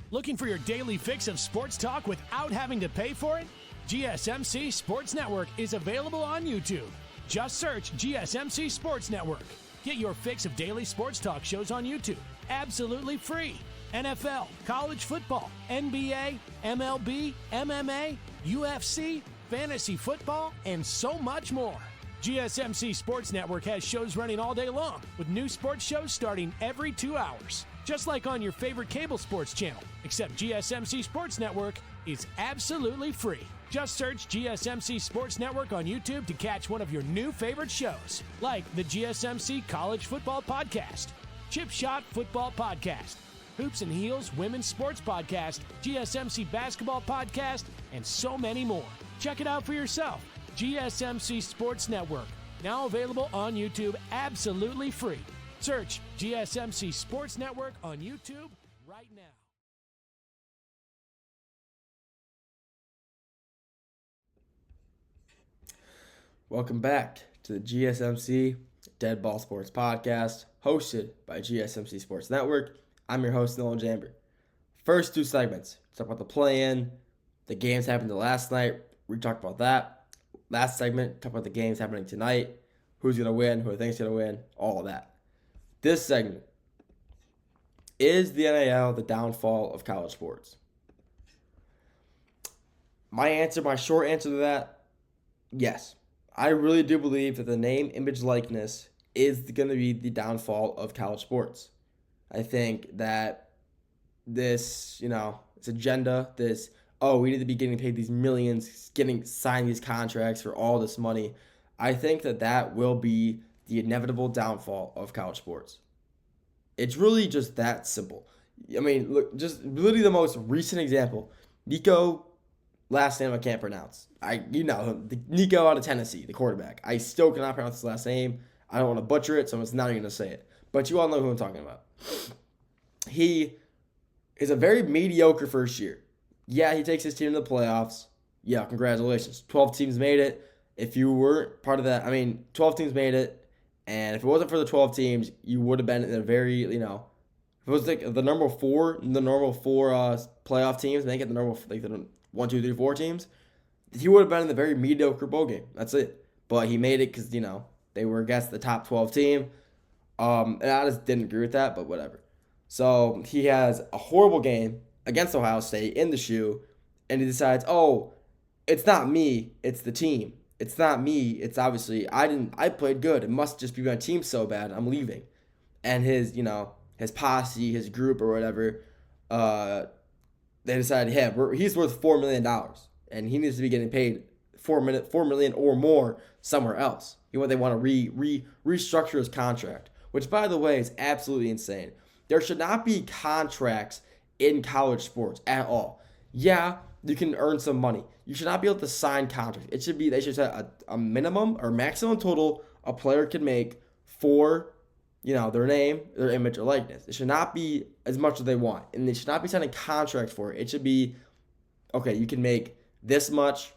Looking for your daily fix of sports talk without having to pay for it? GSMC Sports Network is available on YouTube. Just search GSMC Sports Network. Get your fix of daily sports talk shows on YouTube, absolutely free. NFL, college football, NBA, MLB, MMA, UFC, fantasy football, and so much more. GSMC Sports Network has shows running all day long, with new sports shows starting every 2 hours. Just like on your favorite cable sports channel, except GSMC Sports Network is absolutely free. Just search GSMC Sports Network on YouTube to catch one of your new favorite shows, like the GSMC College Football Podcast, Chip Shot Football Podcast, Hoops and Heels Women's Sports Podcast, GSMC Basketball Podcast, and so many more. Check it out for yourself. GSMC Sports Network, now available on YouTube absolutely free. Search GSMC Sports Network on YouTube right now. Welcome back to the GSMC Dead Ball Sports Podcast, hosted by GSMC Sports Network. I'm your host, Nolan Jamber. First two segments, talk about the play-in, the games happened last night. We talked about that. Last segment, talk about the games happening tonight, who's going to win, who I think is going to win, all of that. This segment, is the NIL the downfall of college sports? My short answer to that, yes. I really do believe that the name, image, likeness is going to be the downfall of college sports. I think that this agenda, we need to be getting paid these millions, signing these contracts for all this money. I think that will be the inevitable downfall of college sports. It's really just that simple. I mean, look, just literally the most recent example. Nico, last name I can't pronounce. Nico out of Tennessee, the quarterback. I still cannot pronounce his last name. I don't want to butcher it, so I'm just not even going to say it. But you all know who I'm talking about. He is a very mediocre first year. Yeah, he takes his team to the playoffs. Yeah, congratulations. 12 teams made it. If you weren't part of that, 12 teams made it. And if it wasn't for the 12 teams, you would have been in a very, if it was like the normal four playoff teams, make it the normal, the 1, 2, 3, 4 teams, he would have been in the very mediocre bowl game. That's it. But he made it because, they were against the top 12 team. And I just didn't agree with that, but whatever. So he has a horrible game against Ohio State in the shoe, and he decides, it's not me, it's the team. It's not me, it's obviously, I played good. It must just be my team so bad, I'm leaving. And his posse, his group or whatever, they decided, he's worth $4 million, and he needs to be getting paid $4 million or more somewhere else. They want to restructure his contract, which, by the way, is absolutely insane. There should not be contracts in college sports at all. Yeah, you can earn some money. You should not be able to sign contracts. They should set a minimum or maximum total a player can make for, their name, their image, or likeness. It should not be as much as they want, and they should not be signing contracts for it. It should be, okay, you can make this much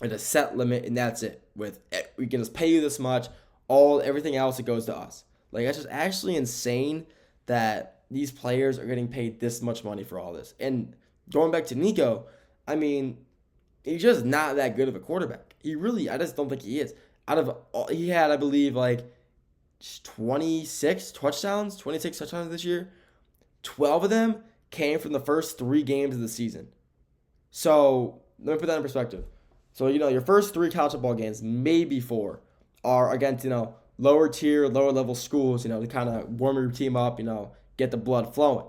at a set limit, and that's it. We can just pay you this much. Everything else, it goes to us. That's just actually insane that these players are getting paid this much money for all this. And going back to Nico, he's just not that good of a quarterback. I just don't think he is. He had, I believe, 26 touchdowns this year. 12 of them came from the first 3 games of the season. So let me put that in perspective. So, your first 3 college football games, maybe 4, are against, lower tier, lower level schools, to kind of warm your team up, get the blood flowing.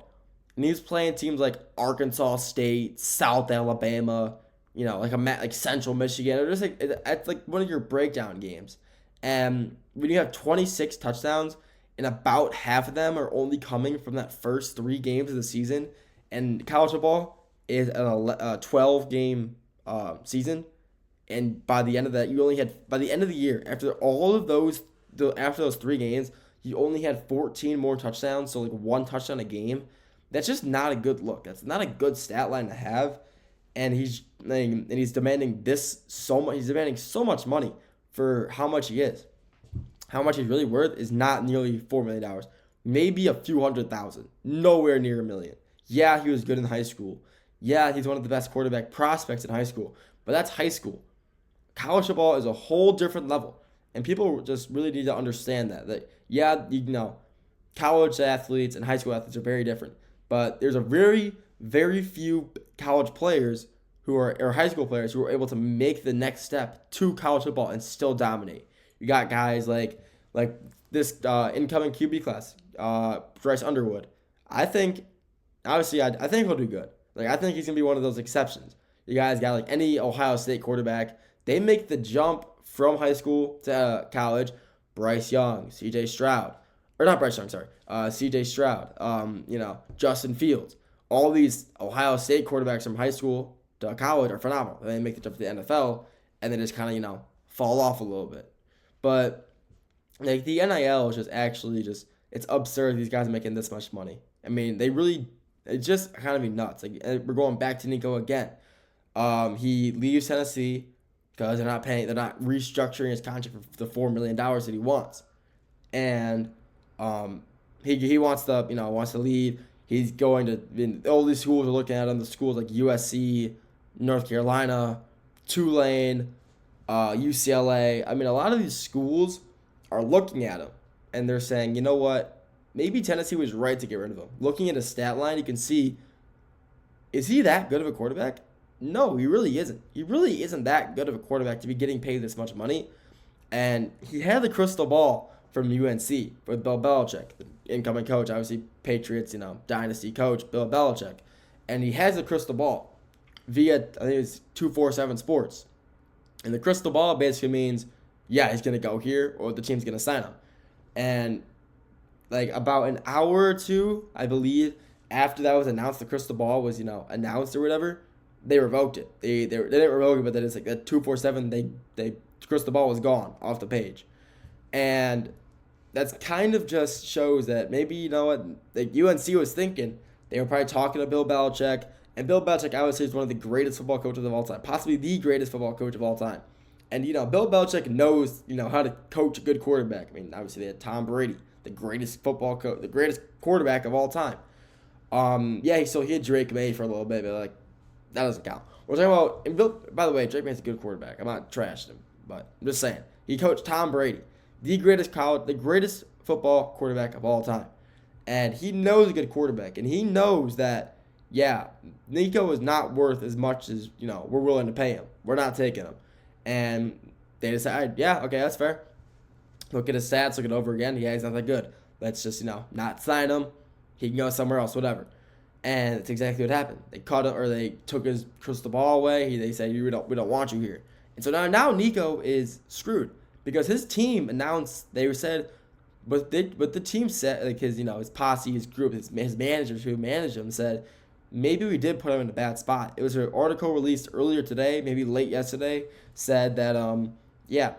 And he's playing teams like Arkansas State, South Alabama, like Central Michigan, or just it's like one of your breakdown games. And when you have 26 touchdowns, and about half of them are only coming from that first 3 games of the season, and college football is a 12-game season, and by the end of that, by the end of the year, after those 3 games, you only had 14 more touchdowns, so 1 touchdown a game. That's just not a good look. That's not a good stat line to have. And he's demanding so much. He's demanding so much money for how much he is. How much he's really worth is not nearly $4 million. Maybe a few $100,000. Nowhere near $1 million. Yeah, he was good in high school. Yeah, he's one of the best quarterback prospects in high school. But that's high school. College football is a whole different level. And people just really need to understand that. That, yeah, college athletes and high school athletes are very different. But there's a very, very few college players or high school players who are able to make the next step to college football and still dominate. You got guys like this incoming QB class, Bryce Underwood. I think, obviously, I think he'll do good. Like, I think he's gonna be one of those exceptions. You guys got like any Ohio State quarterback, they make the jump from high school to college. Bryce Young, C.J. Stroud, or not Bryce Young, sorry, C.J. Stroud, Justin Fields. All these Ohio State quarterbacks from high school to college are phenomenal. They make the jump to the NFL, and they just kind of fall off a little bit. But like the NIL is just actually just it's absurd. These guys are making this much money. I mean, it's just kind of be nuts. Like we're going back to Nico again. He leaves Tennessee because they're not restructuring his contract for the $4 million that he wants, and he wants to leave. He's going to all these schools are looking at him. The schools like USC, North Carolina, Tulane, UCLA. I mean, a lot of these schools are looking at him and they're saying, you know what? Maybe Tennessee was right to get rid of him. Looking at his stat line, you can see, is he that good of a quarterback? No, he really isn't. He really isn't that good of a quarterback to be getting paid this much money. And he had the crystal ball from UNC with Bill Belichick, the incoming coach, obviously Patriots, dynasty coach, Bill Belichick. And he has the crystal ball via, I think it's 247 Sports. And the crystal ball basically means, yeah, he's going to go here or the team's going to sign him. And like about an hour or two, I believe, after that was announced, the crystal ball was, announced or whatever, they revoked it. They didn't revoke it, but then it's like that 247, the crystal ball was gone off the page. And that's kind of just shows that maybe, like UNC was thinking, they were probably talking to Bill Belichick, and Bill Belichick, I would say, is one of the greatest football coaches of all time, possibly the greatest football coach of all time. And, Bill Belichick knows, how to coach a good quarterback. I mean, obviously, they had Tom Brady, the greatest football coach, the greatest quarterback of all time. So he had Drake May for a little bit, but, like, that doesn't count. We're talking about, and Bill, by the way, Drake May's a good quarterback. I'm not trashing him, but I'm just saying. He coached Tom Brady, the greatest football quarterback of all time. And he knows a good quarterback, and he knows that, yeah, Nico is not worth as much as, we're willing to pay him. We're not taking him. And they decide, yeah, okay, that's fair. Look at his stats, look it over again. Yeah, he's not that good. Let's just, not sign him. He can go somewhere else, whatever. And it's exactly what happened. They cut him, or they took his crystal ball away. They said, we don't want you here. And so now Nico is screwed because his team announced, they said, but the team said, like his posse, his group, his managers who managed him said, maybe we did put him in a bad spot. It was an article released earlier today, maybe late yesterday, said that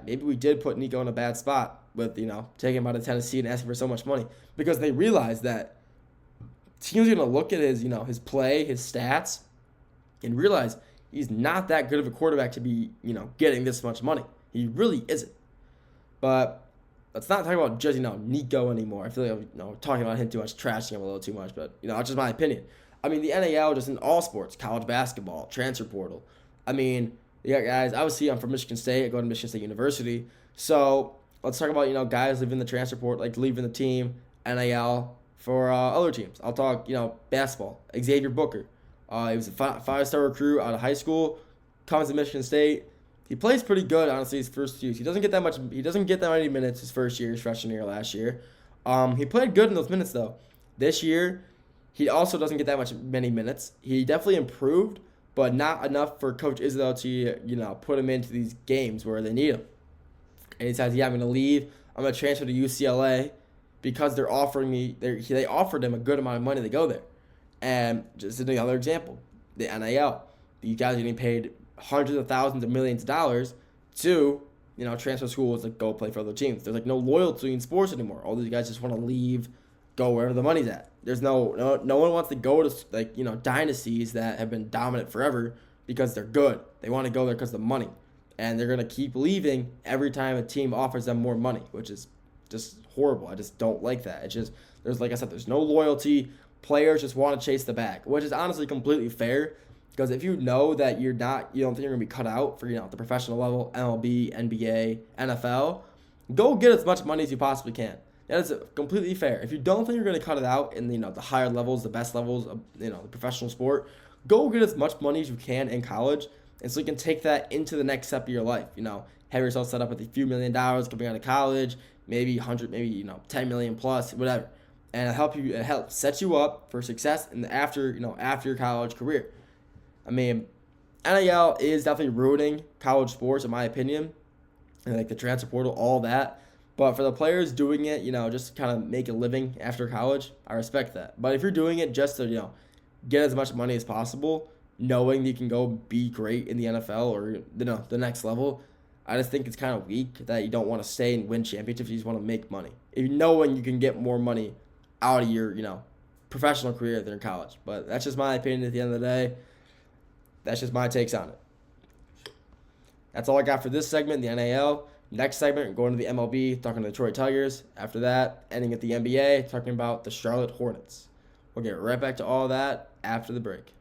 maybe we did put Nico in a bad spot with taking him out of Tennessee and asking for so much money because they realized that teams are gonna look at his his play, his stats, and realize he's not that good of a quarterback to be getting this much money. He really isn't. But let's not talk about just Nico anymore. I feel like I'm talking about him too much, trashing him a little too much, but it's just my opinion. I mean, the NIL just in all sports, college basketball, transfer portal. I mean, you got guys, obviously I'm from Michigan State. I go to Michigan State University. So let's talk about, guys leaving the transfer portal, like leaving the team, NIL for other teams. I'll talk, basketball. Xavier Booker. He was a five-star recruit out of high school, comes to Michigan State. He plays pretty good, honestly, his first 2 years. He doesn't get that many minutes his first year, his freshman year last year. He played good in those minutes, though. This year, he also doesn't get many minutes. He definitely improved, but not enough for Coach Izzo to, put him into these games where they need him. And he says, yeah, I'm going to leave. I'm going to transfer to UCLA because they offered him a good amount of money to go there. And just another example, the NIL. These guys are getting paid hundreds of thousands of millions of dollars to, transfer schools to go play for other teams. There's no loyalty in sports anymore. All these guys just want to leave, go wherever the money's at. There's no one wants to go to dynasties that have been dominant forever because they're good. They want to go there because of the money, and they're gonna keep leaving every time a team offers them more money, which is just horrible. I just don't like that. It's just like I said, there's no loyalty. players just want to chase the bag, which is honestly completely fair. Because if you know that you don't think you're going to be cut out for, the professional level, MLB, NBA, NFL, go get as much money as you possibly can. That is completely fair. If you don't think you're going to cut it out in, the higher levels, the best levels of, the professional sport, go get as much money as you can in college. And so you can take that into the next step of your life. Have yourself set up with a few $1 million coming out of college, maybe 100, maybe, 10 million plus, whatever. And it helps set you up for success in the after your college career. I mean, NIL is definitely ruining college sports, in my opinion, and like the transfer portal, all that. But for the players doing it, just kind of make a living after college, I respect that. But if you're doing it just to, get as much money as possible, knowing that you can go be great in the NFL or, the next level, I just think it's kind of weak that you don't want to stay and win championships. You just want to make money. If you know when you can get more money out of your, professional career than in college. But that's just my opinion at the end of the day. That's just my takes on it. That's all I got for this segment, the NIL. Next segment, going to the MLB, talking to the Detroit Tigers. After that, ending at the NBA, talking about the Charlotte Hornets. We'll get right back to all that after the break.